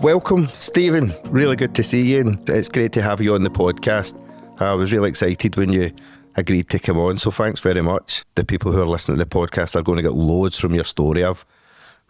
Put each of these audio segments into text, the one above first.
Welcome, Stephen. Really good to see you, and it's great to have you on the podcast. I was really excited when you agreed to come on, so thanks very much. The people who are listening to the podcast are going to get loads from your story. I've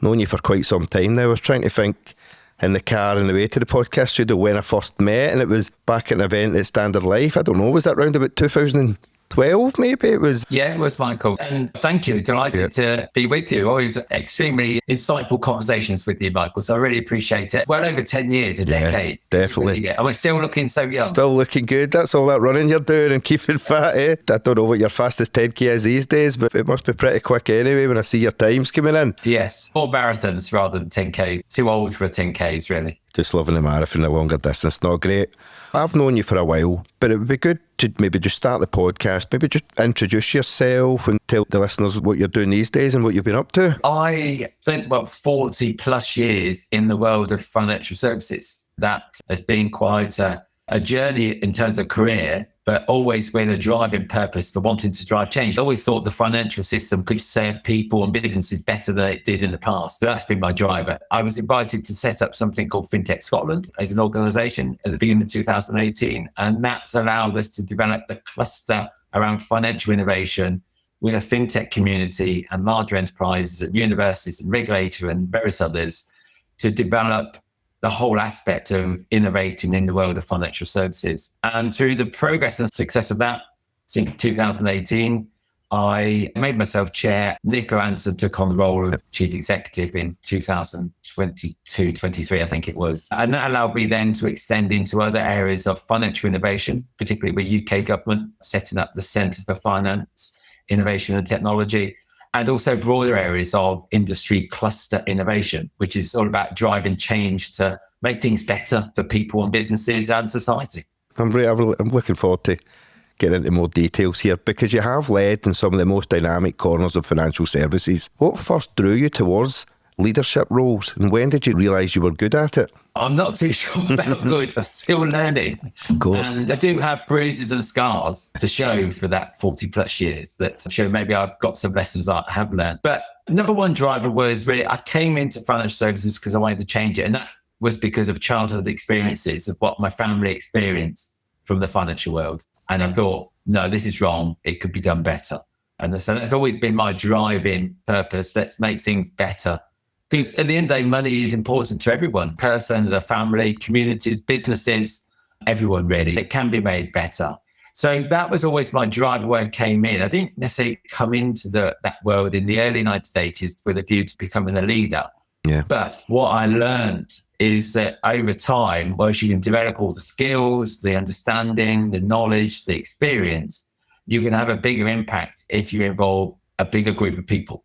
known you for quite some time now. I was trying to think in the car on the way to the podcast studio when I first met, and it was back at an event at Standard Life. I don't know, was that around about 2012 maybe? It was. Yeah, it was, Michael. And thank you. Delighted to be with you. Always extremely insightful conversations with you, Michael. So I really appreciate it. Well over 10 years, a decade. Definitely. And we're still looking so young. Still looking good. That's all that running you're doing and keeping fit, eh? I don't know what your fastest 10k is these days, but it must be pretty quick anyway when I see your times coming in. Yes. More marathons rather than 10Ks. Too old for 10Ks, really. Just loving the marathon, the longer distance. Not great. I've known you for a while, but it would be good to maybe just start the podcast, maybe just introduce yourself and tell the listeners what you're doing these days and what you've been up to. I spent about 40 plus years in the world of financial services. That has been quite a journey in terms of career, but always with a driving purpose for wanting to drive change. I always thought the financial system could serve people and businesses better than it did in the past. So that's been my driver. I was invited to set up something called FinTech Scotland as an organisation at the beginning of 2018. And that's allowed us to develop the cluster around financial innovation with a FinTech community and larger enterprises and universities and regulator and various others to develop the whole aspect of innovating in the world of financial services. And through the progress and success of that, since 2018, I made myself chair. Nicola Anderson took on the role of chief executive in 2022-23, I think it was. And that allowed me then to extend into other areas of financial innovation, particularly with UK government, setting up the Centre for Finance, Innovation and Technology, and also broader areas of industry cluster innovation, which is all about driving change to make things better for people and businesses and society. I'm looking forward to getting into more details here, because you have led in some of the most dynamic corners of financial services. What first drew you towards leadership roles, and when did you realise you were good at it? I'm not too sure about good. I'm still learning. Of course. And I do have bruises and scars to show for that 40 plus years that show maybe I've got some lessons I have learned. But number one driver was really, I came into financial services because I wanted to change it. And that was because of childhood experiences of what my family experienced from the financial world. And I thought, no, this is wrong. It could be done better. And so that's always been my driving purpose. Let's make things better. Because at the end of the day, money is important to everyone, person, the family, communities, businesses, everyone really. It can be made better. So that was always my drive where I came in. I didn't necessarily come into that world in the early 1980s with a view to becoming a leader. Yeah. But what I learned is that over time, once you can develop all the skills, the understanding, the knowledge, the experience, you can have a bigger impact if you involve a bigger group of people.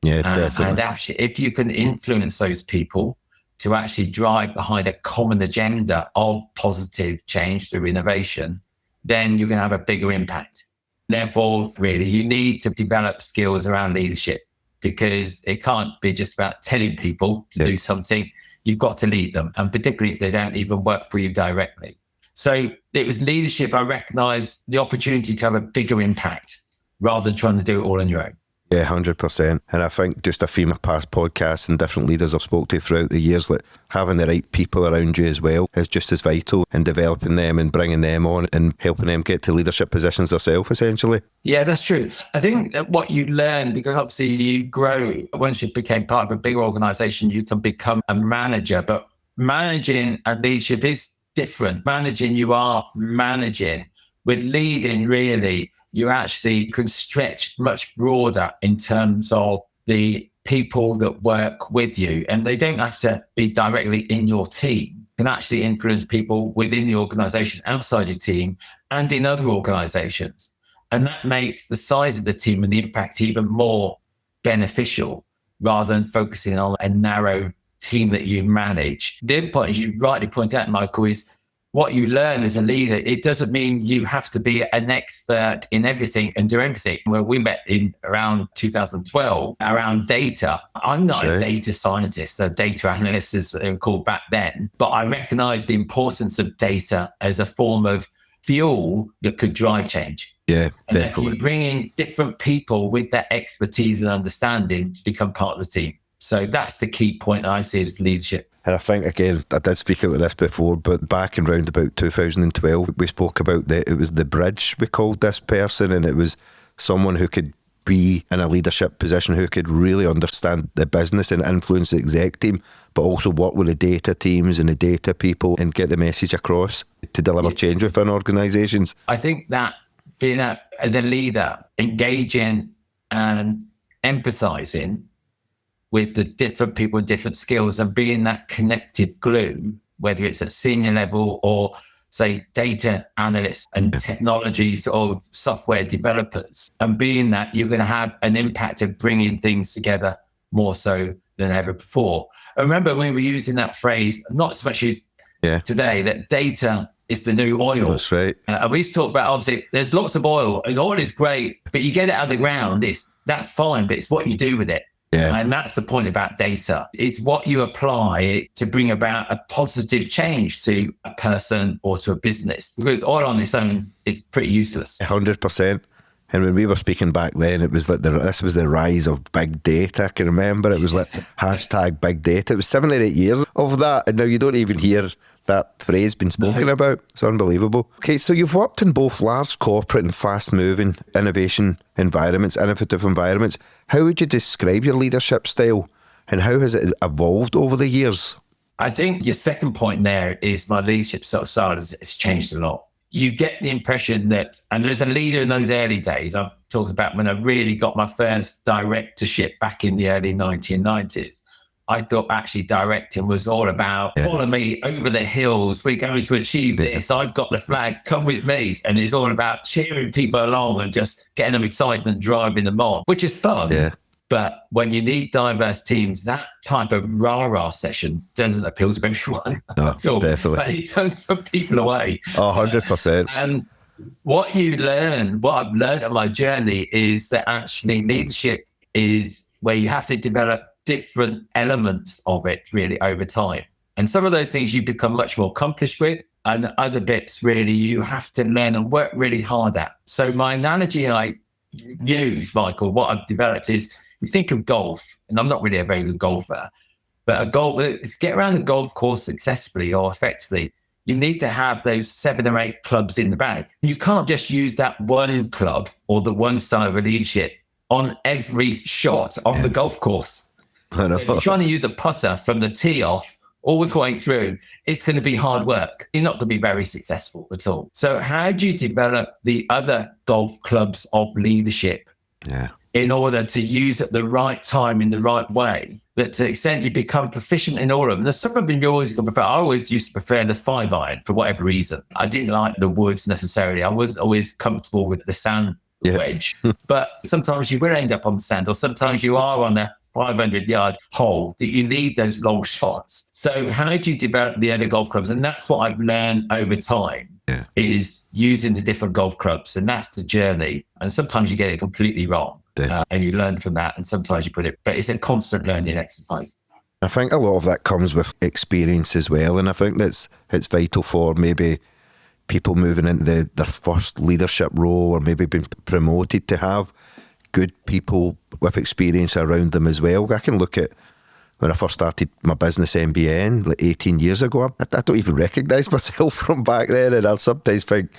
Yeah, definitely. And actually, if you can influence those people to actually drive behind a common agenda of positive change through innovation, then you can have a bigger impact. Therefore, really, you need to develop skills around leadership, because it can't be just about telling people to do something. You've got to lead them, and particularly if they don't even work for you directly. So it was leadership. I recognised the opportunity to have a bigger impact rather than trying to do it all on your own. Yeah, 100%. And I think just a theme of past podcasts and different leaders I've spoke to throughout the years, like having the right people around you as well is just as vital in developing them and bringing them on and helping them get to leadership positions themselves, essentially. Yeah, that's true. I think that what you learn, because obviously you grow, once you became part of a bigger organisation, you can become a manager. But managing and leadership is different. Managing, you are managing. With leading, really, you actually can stretch much broader in terms of the people that work with you. And they don't have to be directly in your team. You can actually influence people within the organisation, outside your team, and in other organisations. And that makes the size of the team and the impact even more beneficial, rather than focusing on a narrow team that you manage. The other point, as you rightly point out, Michael, is what you learn as a leader. It doesn't mean you have to be an expert in everything and do everything. Well, we met in around 2012 around data. I'm not a data scientist, a data analyst as they were called back then, but I recognize the importance of data as a form of fuel that could drive change. Yeah, and definitely. You bring in different people with that expertise and understanding to become part of the team. So that's the key point I see as leadership. And I think, again, I did speak about this before, but back in round about 2012, we spoke about it was the bridge, we called this person, and it was someone who could be in a leadership position, who could really understand the business and influence the exec team, but also work with the data teams and the data people and get the message across to deliver change within organisations. I think that being as a leader, engaging and empathising with the different people with different skills and being that connective glue, whether it's at senior level or, say, data analysts and technology sort of software developers, and being that, you're going to have an impact of bringing things together more so than ever before. I remember when we were using that phrase, not so much used today, that data is the new oil. That's right. And we used to talk about, obviously, there's lots of oil, and oil is great, but you get it out of the ground, that's fine, but it's what you do with it. Yeah. And that's the point about data. It's what you apply to bring about a positive change to a person or to a business. Because oil on its own is pretty useless. 100%. And when we were speaking back then, it was like this was the rise of big data. I can remember it was like hashtag big data. It was 7 or 8 years of that. And now you don't even hear that phrase being spoken about. It's unbelievable. Okay, so you've worked in both large corporate and fast-moving innovation environments, innovative environments. How would you describe your leadership style and how has it evolved over the years? I think your second point there is my leadership style has changed a lot. You get the impression that, and as a leader in those early days, I'm talking about when I really got my first directorship back in the early 1990s, I thought actually directing was all about follow me over the hills. We're going to achieve this. I've got the flag. Come with me. And it's all about cheering people along and just getting them excited and driving them on, which is fun. Yeah. But when you need diverse teams, that type of rah-rah session doesn't appeal to everyone. No, definitely. But it turns some people away. 100%. And what I've learned on my journey is that actually leadership is where you have to develop different elements of it really over time. And some of those things you become much more accomplished with, and other bits really you have to learn and work really hard at. So my analogy I use, Michael, what I've developed is, you think of golf, and I'm not really a very good golfer, but to get around a golf course successfully or effectively, you need to have those 7 or 8 clubs in the bag. You can't just use that one club or the one style of leadership on every shot on the golf course. So if you're trying to use a putter from the tee off all the way through, it's going to be hard work. You're not going to be very successful at all. So how do you develop the other golf clubs of leadership in order to use at the right time in the right way, that to the extent you become proficient in all of them? There's some of them you always prefer. I always used to prefer the 5-iron for whatever reason. I didn't like the woods necessarily. I wasn't always comfortable with the sand wedge. But sometimes you will end up on the sand, or sometimes you are on a 500-yard hole that you need those long shots. So how do you develop the other golf clubs? And that's what I've learned over time, is using the different golf clubs. And that's the journey. And sometimes you get it completely wrong and you learn from that. And sometimes you put it, but it's a constant learning exercise. I think a lot of that comes with experience as well. And I think it's vital for maybe people moving into their first leadership role, or maybe being promoted, to have good people with experience around them as well. I can look at when I first started my business MBN like 18 years ago. I don't even recognise myself from back then, and I sometimes think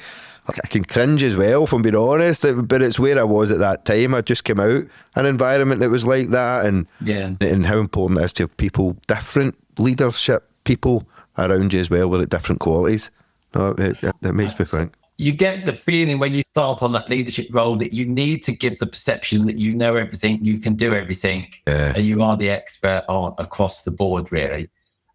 I can cringe as well, if I'm being honest, but it's where I was at that time. I just came out an environment that was like that, and how important it is to have people, different leadership people around you as well with different qualities. No, it makes me think. You get the feeling when you start on that leadership role that you need to give the perception that you know everything, you can do everything, and you are the expert across the board, really.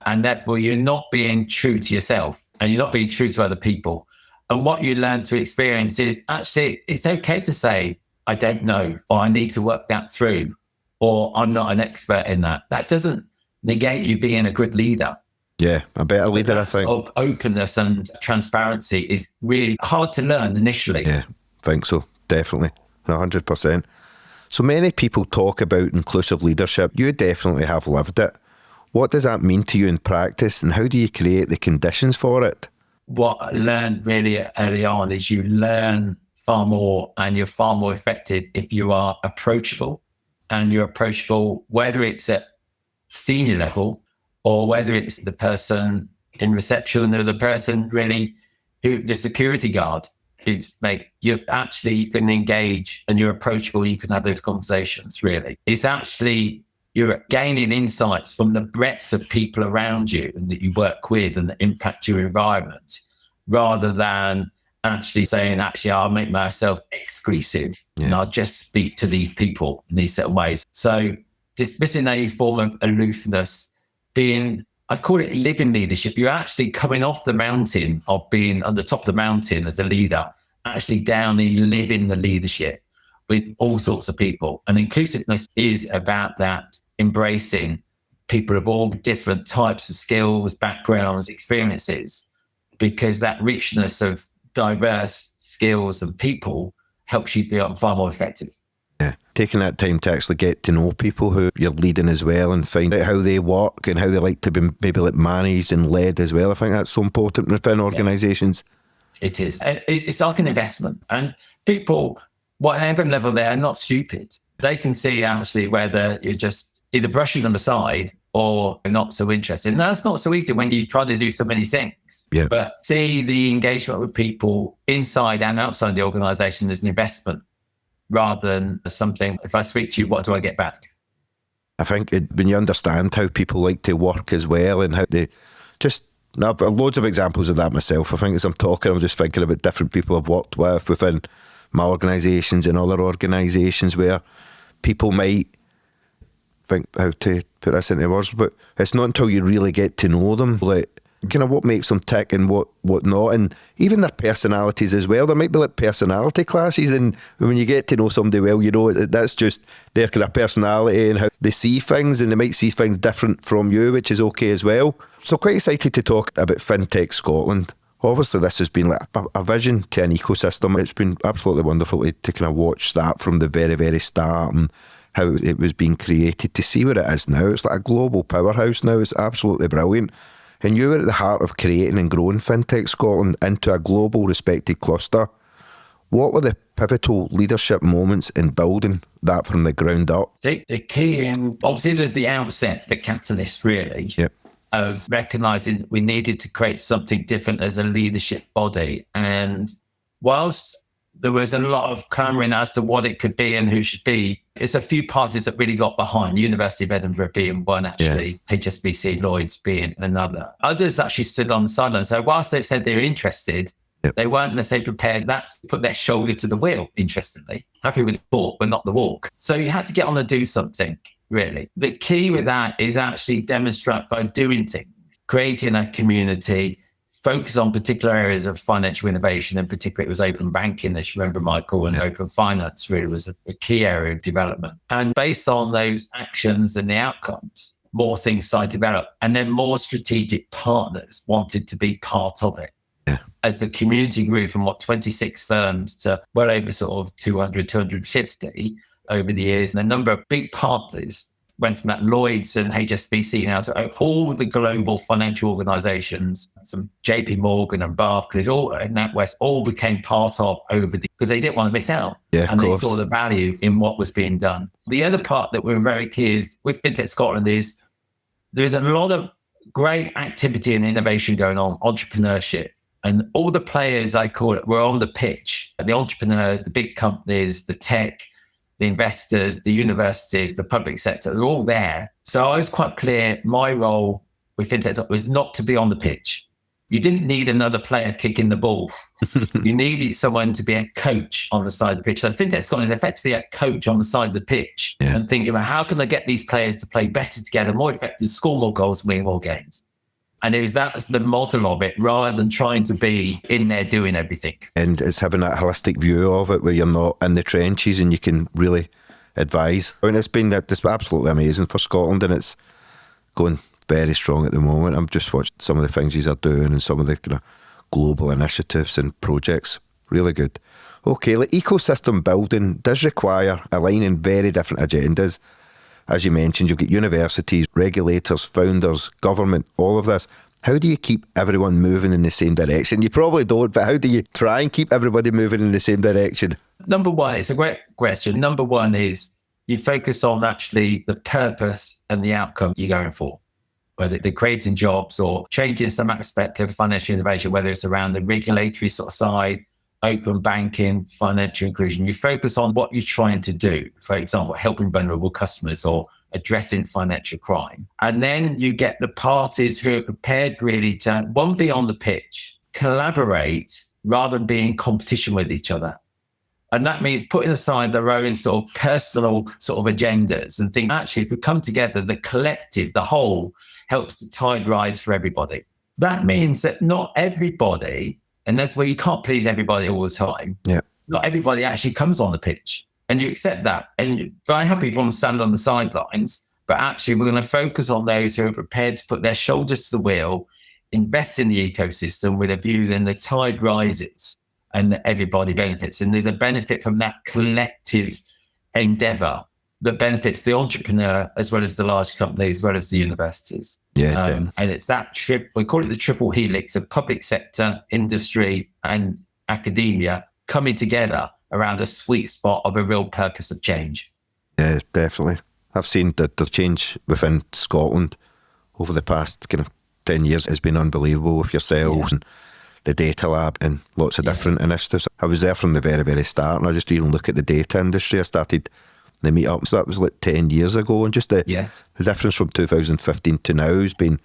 And therefore, you're not being true to yourself, and you're not being true to other people. And what you learn through experience is actually it's okay to say, I don't know, or I need to work that through, or I'm not an expert in that. That doesn't negate you being a good leader. Yeah, a better leader, I think. Openness and transparency is really hard to learn initially. Yeah, I think so, definitely, 100%. So many people talk about inclusive leadership. You definitely have lived it. What does that mean to you in practice, and how do you create the conditions for it? What I learned really early on is you learn far more, and you're far more effective if you are approachable, and you're approachable whether it's at senior level or whether it's the person in reception or the person really who the security guard. It's like you can engage and you're approachable. You can have those conversations. Really, it's actually you're gaining insights from the breadth of people around you and that you work with and that impact your environment, rather than actually saying, I'll make myself exclusive and I'll just speak to these people in these certain ways. So dismissing a form of aloofness, I call it living leadership. You're actually coming off the mountain of being on the top of the mountain as a leader, actually down in living the leadership with all sorts of people. And inclusiveness is about that, embracing people of all different types of skills, backgrounds, experiences, because that richness of diverse skills and people helps you be far more effective. Yeah, taking that time to actually get to know people who you're leading as well and find out how they work and how they like to be maybe like managed and led as well. I think that's so important within organisations. It is. It's like an investment. And people, whatever level they are, not stupid. They can see actually whether you're just either brushing them aside or not so interested. And that's not so easy when you try to do so many things. Yeah. But see the engagement with people inside and outside the organisation as an investment, rather than something, if I speak to you, what do I get back? I think when you understand how people like to work as well and how they just, I've got loads of examples of that myself. I think as I'm talking, I'm just thinking about different people I've worked with within my organisations and other organisations where people might think how to put this into words, but it's not until you really get to know them, like kind of what makes them tick and what not, and even their personalities as well. There might be like personality clashes, and when you get to know somebody well, you know that's just their kind of personality and how they see things, and they might see things different from you, which is okay as well. So quite excited to talk about FinTech Scotland. Obviously this has been like a vision to an ecosystem. It's been absolutely wonderful to kind of watch that from the very, very start and how it was being created, to see where it is now. It's like a global powerhouse now. It's absolutely brilliant. And you were at the heart of creating and growing FinTech Scotland into a global respected cluster. What were the pivotal leadership moments in building that from the ground up? The key, obviously there's the outset, the catalyst really, of recognising we needed to create something different as a leadership body. And whilst there was a lot of clamoring as to what it could be and who should be, it's a few parties that really got behind, University of Edinburgh being one actually, HSBC, Lloyds being another. Others actually stood on the sidelines. So whilst they said they were interested, they weren't necessarily prepared to put their shoulder to the wheel, interestingly. Happy with the talk, but not the walk. So you had to get on and do something, really. The key with that is actually demonstrate by doing things, creating a community, focus on particular areas of financial innovation. In particular, it was open banking, as you remember, Michael, and open finance really was a key area of development. And based on those actions and the outcomes, more things started to develop. And then more strategic partners wanted to be part of it. As the community grew from 26 firms to well over sort of 200, 250 over the years, and a number of big partners went from that Lloyds and HSBC now to all the global financial organizations, some JP Morgan and Barclays, all in NatWest, all became part of because they didn't want to miss out. And they saw the value in what was being done. The other part that we're very key is with FinTech Scotland is there's a lot of great activity and innovation going on, entrepreneurship. And all the players, I call it, were on the pitch. The entrepreneurs, the big companies, the tech, the investors, the universities, the public sector, they're all there. So I was quite clear, my role with FinTech was not to be on the pitch. You didn't need another player kicking the ball. You needed someone to be a coach on the side of the pitch. So FinTech Scotland is effectively a coach on the side of the pitch and thinking about how can I get these players to play better together, more effective, score more goals, win more games. And that's the model of it, rather than trying to be in there doing everything. And it's having that holistic view of it where you're not in the trenches and you can really advise. I mean, it's been absolutely amazing for Scotland, and it's going very strong at the moment. I've just watched some of the things he's doing and some of the kind of global initiatives and projects. Really good. Okay, like ecosystem building does require aligning very different agendas. As you mentioned, you've got universities, regulators, founders, government, all of this. How do you keep everyone moving in the same direction? You probably don't, but how do you try and keep everybody moving in the same direction? Number one, it's a great question. Number one is you focus on actually the purpose and the outcome you're going for. whether they're creating jobs or changing some aspect of financial innovation, whether it's around the regulatory sort of side, open banking, financial inclusion. You focus on what you're trying to do, for example, helping vulnerable customers or addressing financial crime. And then you get the parties who are prepared really to, one, be on the pitch, collaborate rather than be in competition with each other. And that means putting aside their own sort of personal sort of agendas and think, actually, if we come together, the collective, the whole, helps the tide rise for everybody. That means that not everybody, and that's where you can't please everybody all the time. Yeah. Not everybody actually comes on the pitch, and you accept that. And you're very happy to stand on the sidelines, but actually we're going to focus on those who are prepared to put their shoulders to the wheel, invest in the ecosystem with a view then the tide rises and that everybody benefits. And there's a benefit from that collective endeavor that benefits the entrepreneur as well as the large company, as well as the universities. Yeah, and it's that we call it the triple helix of public sector, industry, and academia coming together around a sweet spot of a real purpose of change. Yeah, definitely. I've seen that the change within Scotland over the past kind of 10 years has been unbelievable with yourselves and the data lab and lots of different initiatives. I was there from the very, very start, and I just even look at the data industry. I started the meetup, so that was like 10 years ago, and just the difference from 2015 to now has been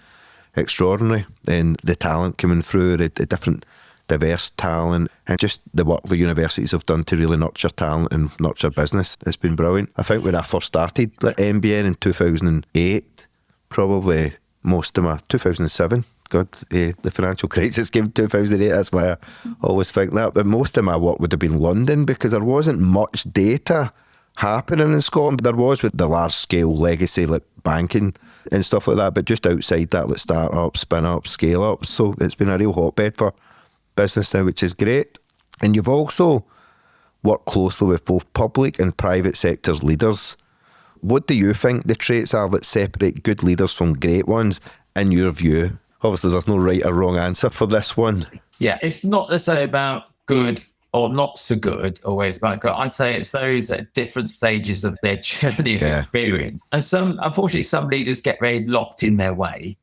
extraordinary. And the talent coming through, the different diverse talent, and just the work the universities have done to really nurture talent and nurture business, it's been brilliant. I think when I first started at MBN in 2008, probably most of my 2007, the financial crisis came in 2008, that's why I always think that, but most of my work would have been London, because there wasn't much data happening in Scotland. There was with the large scale legacy like banking and stuff like that, but just outside that, like start-ups, spin-ups, scale-ups. So it's been a real hotbed for business now, which is great. And you've also worked closely with both public and private sectors leaders. What do you think the traits are that separate good leaders from great ones in your view? Obviously, there's no right or wrong answer for this one. Yeah, it's not necessarily about good or not so good always, but I'd say it's those at different stages of their journey of experience. And unfortunately, some leaders get very locked in their way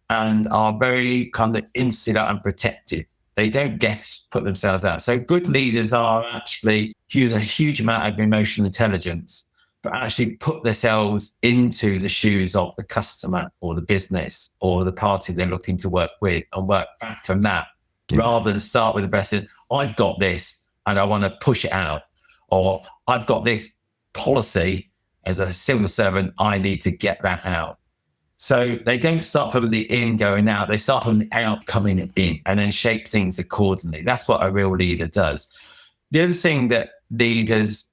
and are very kind of insular and protective. They don't put themselves out. So good leaders are actually use a huge amount of emotional intelligence, but actually put themselves into the shoes of the customer or the business or the party they're looking to work with and work back from that, rather than start with the best. I've got this and I want to push it out, or I've got this policy as a civil servant, I need to get that out. So they don't start from the in going out, they start from the out coming in and then shape things accordingly. That's what a real leader does. The other thing that leaders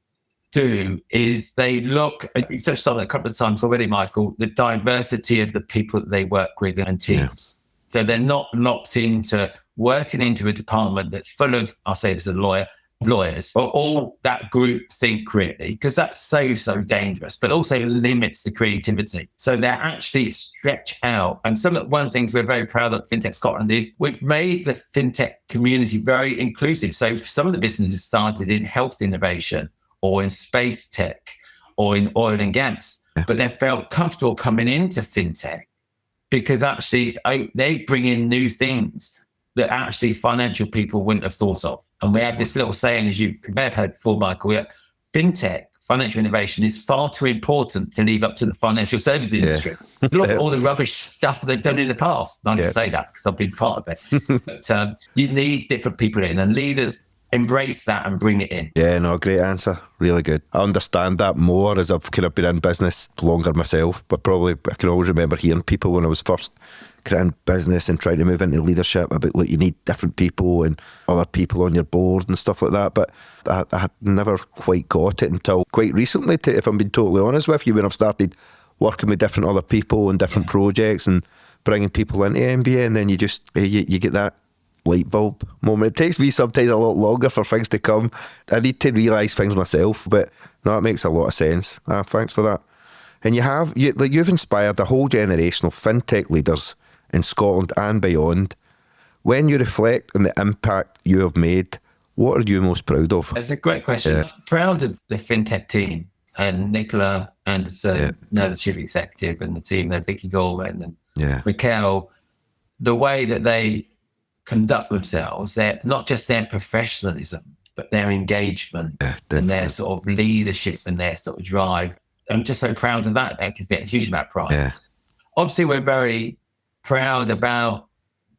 do is they look, and you've touched on it a couple of times already, Michael, the diversity of the people that they work with and teams. So they're not locked into working into a department that's full of, I'll say this as a lawyer, lawyers, or all that group think really, because that's so dangerous, but also limits the creativity. So they're actually stretched out. And one of the things we're very proud of at FinTech Scotland is we've made the FinTech community very inclusive. So some of the businesses started in health innovation or in space tech or in oil and gas, but they felt comfortable coming into FinTech because actually they bring in new things that actually financial people wouldn't have thought of. And we have this little saying, as you may have heard before, Michael, FinTech, financial innovation, is far too important to leave up to the financial services industry. Look at all the rubbish stuff they've done in the past. And I can say that because I've been part of it. But you need different people in, and leaders embrace that and bring it in. Yeah, no, great answer. Really good. I understand that more as I've kind of been in business longer myself, but probably I can always remember hearing people when I was first in business and trying to move into leadership about like you need different people and other people on your board and stuff like that, but I had never quite got it until quite recently, if I'm being totally honest with you, when I've started working with different other people and different projects and bringing people into MBA, and then you just you get that light bulb moment. It takes me sometimes a lot longer for things to come. I need to realise things myself, but no, it makes a lot of sense. Thanks for that. And you've inspired a whole generation of FinTech leaders in Scotland and beyond. When you reflect on the impact you have made, what are you most proud of? That's a great question. I'm proud of the FinTech team and Nicola Anderson, now the chief executive, and the team there, Vicky Gorman and Mikel, the way that they conduct themselves, they're not just their professionalism, but their engagement and their sort of leadership and their sort of drive. I'm just so proud of that. That gives me a huge amount of pride. Yeah. Obviously, we're very proud about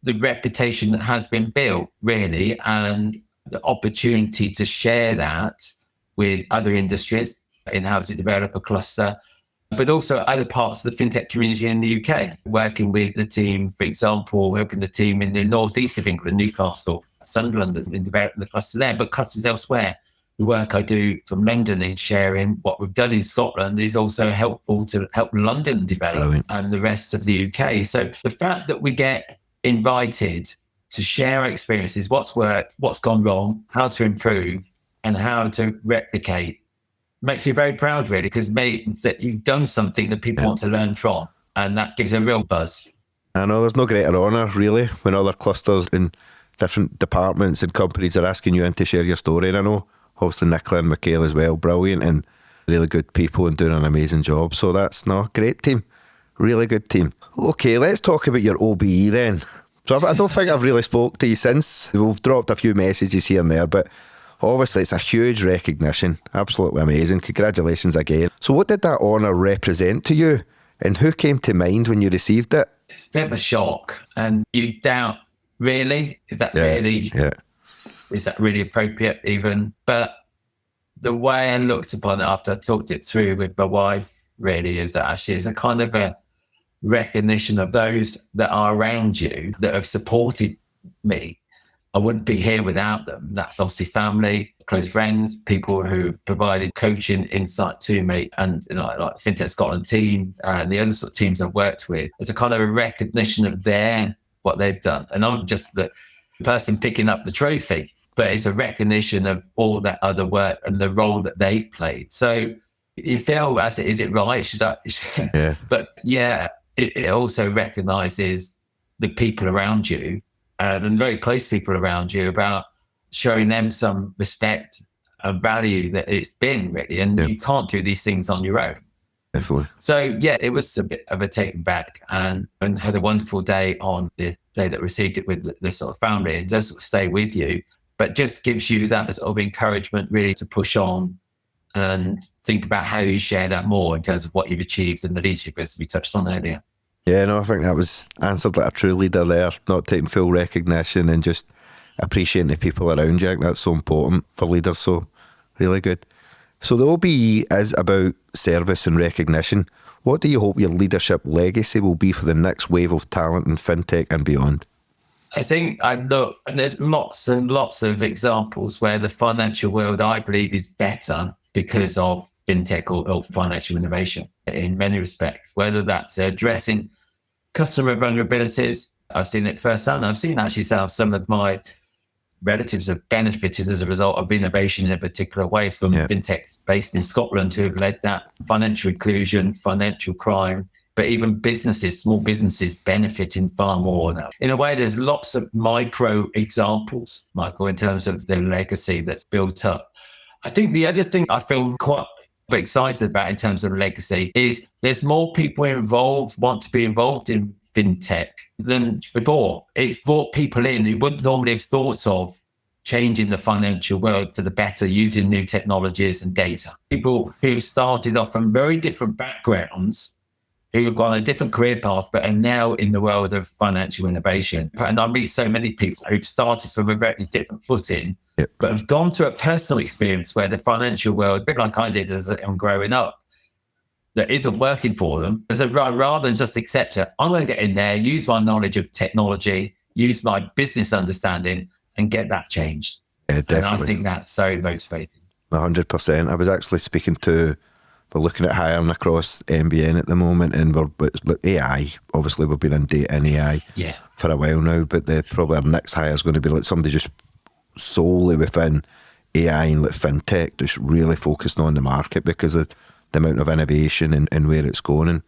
the reputation that has been built, really, and the opportunity to share that with other industries in how to develop a cluster, but also other parts of the fintech community in the UK, working with the team, for example, helping the team in the northeast of England, Newcastle, Sunderland, in developing the cluster there, but clusters elsewhere. The work I do from London in sharing what we've done in Scotland is also helpful to help London develop and the rest of the UK. So the fact that we get invited to share our experiences, what's worked, what's gone wrong, how to improve, and how to replicate makes me very proud, really, because it means that you've done something that people want to learn from, and that gives a real buzz. I know there's no greater honour, really, when other clusters in different departments and companies are asking you in to share your story. And I know, obviously, Nicola and Michael as well, brilliant and really good people and doing an amazing job. So that's great team, really good team. Okay, let's talk about your OBE then. So I don't think I've really spoke to you since. We've dropped a few messages here and there, but obviously, it's a huge recognition. Absolutely amazing. Congratulations again. So what did that honour represent to you? And who came to mind when you received it? It's a bit of a shock. And you doubt, really? Is that is that really appropriate even? But the way I looked upon it after I talked it through with my wife, really, is that actually it's a kind of a recognition of those that are around you that have supported me. I wouldn't be here without them. That's obviously family, close friends, people who provided coaching insight to me, and like the FinTech Scotland team and the other sort of teams I've worked with. It's a kind of a recognition of what they've done. And I'm just the person picking up the trophy, but it's a recognition of all that other work and the role that they've played. So you feel, is it right? Should I? But it also recognises the people around you and very close people around you, about showing them some respect and value that it's been, really. And you can't do these things on your own. Definitely. So, it was a bit of a taken back and had a wonderful day on the day that received it with the sort of family. It does sort of stay with you, but just gives you that sort of encouragement, really, to push on and think about how you share that more in terms of what you've achieved and the leadership, as we touched on earlier. Yeah, no, I think that was answered like a true leader there, not taking full recognition and just appreciating the people around you. I think that's so important for leaders, so really good. So the OBE is about service and recognition. What do you hope your leadership legacy will be for the next wave of talent in fintech and beyond? I think and there's lots and lots of examples where the financial world, I believe, is better because of fintech or financial innovation in many respects, whether that's addressing customer vulnerabilities. I've seen it firsthand. I've seen actually some of my relatives have benefited as a result of innovation in a particular way from fintechs based in Scotland who have led that financial inclusion, financial crime, but even businesses, small businesses benefiting far more now. In a way, there's lots of micro examples, Michael, in terms of the legacy that's built up. I think the other thing I feel quite excited about in terms of legacy is there's more people want to be involved in fintech than before. It's brought people in who wouldn't normally have thought of changing the financial world for the better using new technologies and data. People who started off from very different backgrounds, who have gone a different career path, but are now in the world of financial innovation. And I meet so many people who've started from a very different footing, but have gone through a personal experience where the financial world, a bit like I did as I'm growing up, that isn't working for them. So rather than just accept it, I'm going to get in there, use my knowledge of technology, use my business understanding, and get that changed. Yeah, definitely. And I think that's so motivating. 100%. I was actually we're looking at hiring across MBN at the moment, and we're AI. Obviously, we've been in data and AI for a while now, but probably our next hire is going to be like somebody just solely within AI and like fintech, just really focused on the market because of the amount of innovation and where it's going. And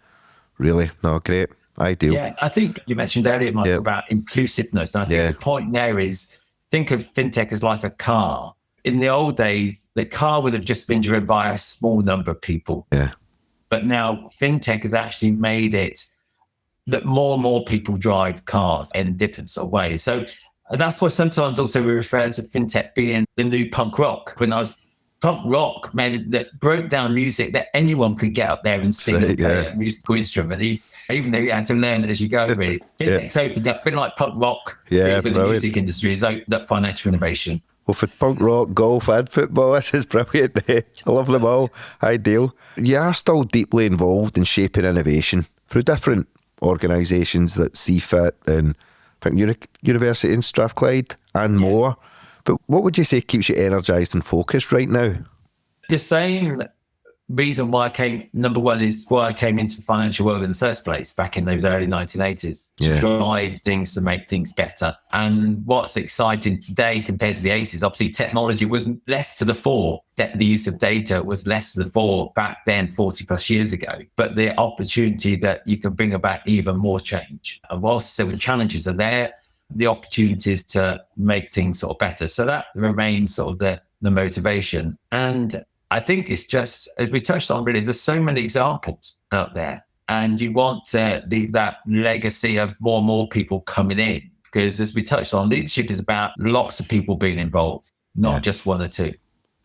really, great, ideal. Yeah, I think you mentioned earlier, Mike, about inclusiveness. And I think the point there is, think of fintech as like a car. In the old days, the car would have just been driven by a small number of people. Yeah. But now fintech has actually made it that more and more people drive cars in different sort of ways. So that's why sometimes also we refer to fintech being the new punk rock. When I was punk rock, man, that broke down music that anyone could get up there and sing and play a musical instrument, even though you had to learn it as you go, really. Fintech's opened up, a bit like punk rock, for the music industry, has opened up financial innovation. Well, for punk rock, golf and football, this is brilliant. I love them all. Ideal. You are still deeply involved in shaping innovation through different organisations that see fit, and I think University in Strathclyde and more. But what would you say keeps you energised and focused right now? The same reason why number one is why I came into the financial world in the first place back in those early 1980s, to drive things, to make things better. And what's exciting today compared to the 80s, obviously technology was less to the fore. The use of data was less to the fore back then, 40 plus years ago. But the opportunity that you can bring about even more change. And whilst the challenges are there, the opportunities to make things sort of better. So that remains sort of the motivation. And I think it's just, as we touched on, really, there's so many examples out there, and you want to leave that legacy of more and more people coming in, because as we touched on, leadership is about lots of people being involved, not just one or two.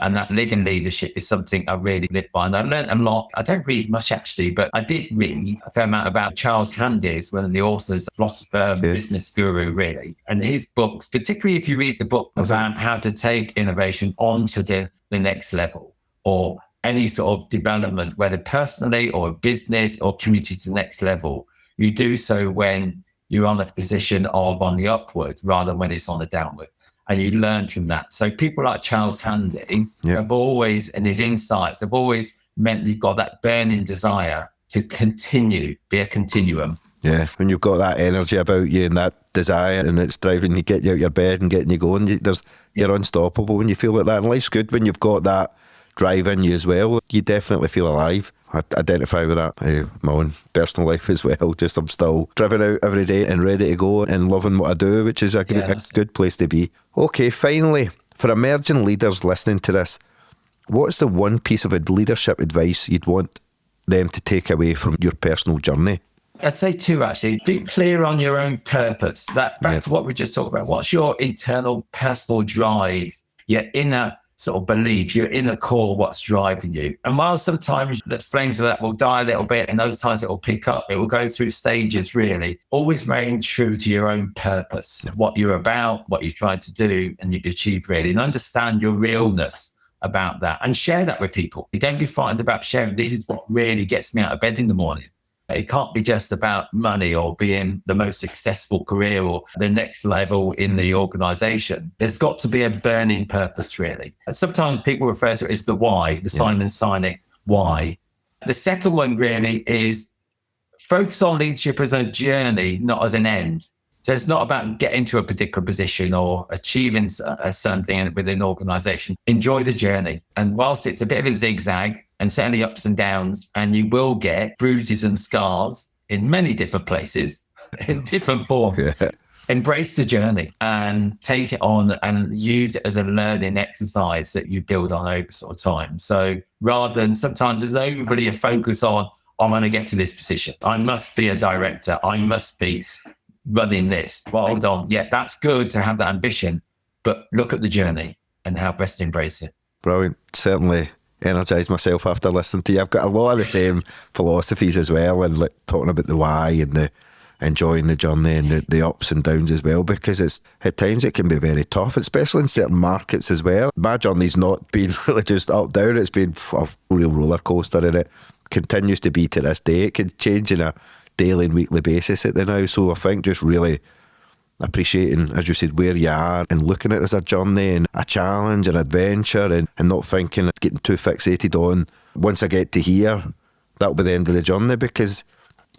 And that living leadership is something I really live by. And I learned a lot. I don't read much actually, but I did read a fair amount about Charles Handys, one of the authors, philosopher, business guru, really. And his books, particularly if you read the book about how to take innovation onto the next level, or any sort of development, whether personally or business or community to the next level, you do so when you're on a position of on the upward rather than when it's on the downward. And you learn from that. So people like Charles Handy have always, and his insights have always meant you've got that burning desire to continue, be a continuum. Yeah, when you've got that energy about you and that desire, and it's driving you, get you out of your bed and getting you going, you're unstoppable when you feel like that. And life's good when you've got that drive in you as well. You definitely feel alive. I identify with that. My own personal life as well. Just I'm still driven out every day and ready to go and loving what I do, which is a good place to be. Okay, finally, for emerging leaders listening to this, what's the one piece of leadership advice you'd want them to take away from your personal journey? I'd say two, actually. Be clear on your own purpose. Back to what we just talked about. What's your internal personal drive, your inner sort of belief, your inner core, what's driving you? And while sometimes the flames of that will die a little bit and other times it will pick up, it will go through stages, really. Always remain true to your own purpose, what you're about, what you're trying to do and you achieve, really. And understand your realness about that and share that with people. You don't be frightened about sharing. This is what really gets me out of bed in the morning. It can't be just about money or being the most successful career or the next level in the organization. There's got to be a burning purpose, really. And sometimes people refer to it as the why, the Simon Sinek why. The second one really is focus on leadership as a journey, not as an end. So it's not about getting to a particular position or achieving something within an organization. Enjoy the journey. And whilst it's a bit of a zigzag, and certainly ups and downs, and you will get bruises and scars in many different places, in different forms. Embrace the journey and take it on and use it as a learning exercise that you build on over sort of time. So rather than sometimes there's overly a focus on, I'm going to get to this position. I must be a director. I must be running this. Well, hold on. Yeah, that's good to have that ambition, but look at the journey and how best to embrace it. Brilliant. Certainly energised myself after listening to you. I've got a lot of the same philosophies as well, and like talking about the why and the enjoying the journey and the ups and downs as well, because it's at times it can be very tough, especially in certain markets as well. My journey's not been really just up down, it's been a real roller coaster, and it continues to be to this day. It can change on a daily and weekly basis at the now. So I think just really appreciating, as you said, where you are and looking at it as a journey and a challenge and adventure, and not thinking, getting too fixated on, once I get to here, that'll be the end of the journey. Because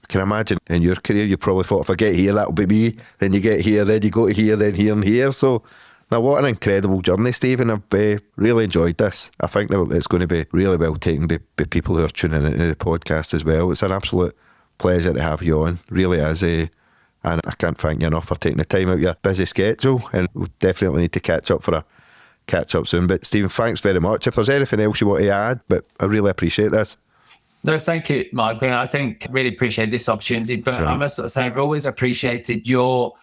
I can imagine in your career, you probably thought, if I get here, that'll be me. Then you get here, then you go to here, then here and here. So now, what an incredible journey, Stephen. I've really enjoyed this. I think that it's going to be really well taken by people who are tuning into the podcast as well. It's an absolute pleasure to have you on, really is. And I can't thank you enough for taking the time out of your busy schedule, and we'll definitely need to catch up soon. But Stephen, thanks very much. If there's anything else you want to add, but I really appreciate this. No, thank you, Mike. I think really appreciate this opportunity, but I must sort of say I've always appreciated your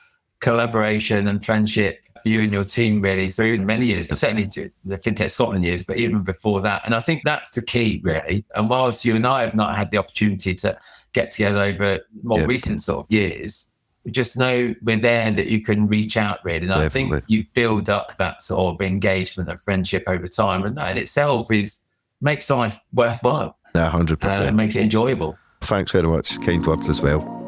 collaboration and friendship for you and your team really through many years, certainly the FinTech Scotland years, but even before that. And I think that's the key really. And whilst you and I have not had the opportunity to get together over more recent sort of years, we just know we're there and that you can reach out really. And I think you build up that sort of engagement and friendship over time. And that in itself makes life worthwhile. 100%. Make it enjoyable. Thanks very much. Kind words as well.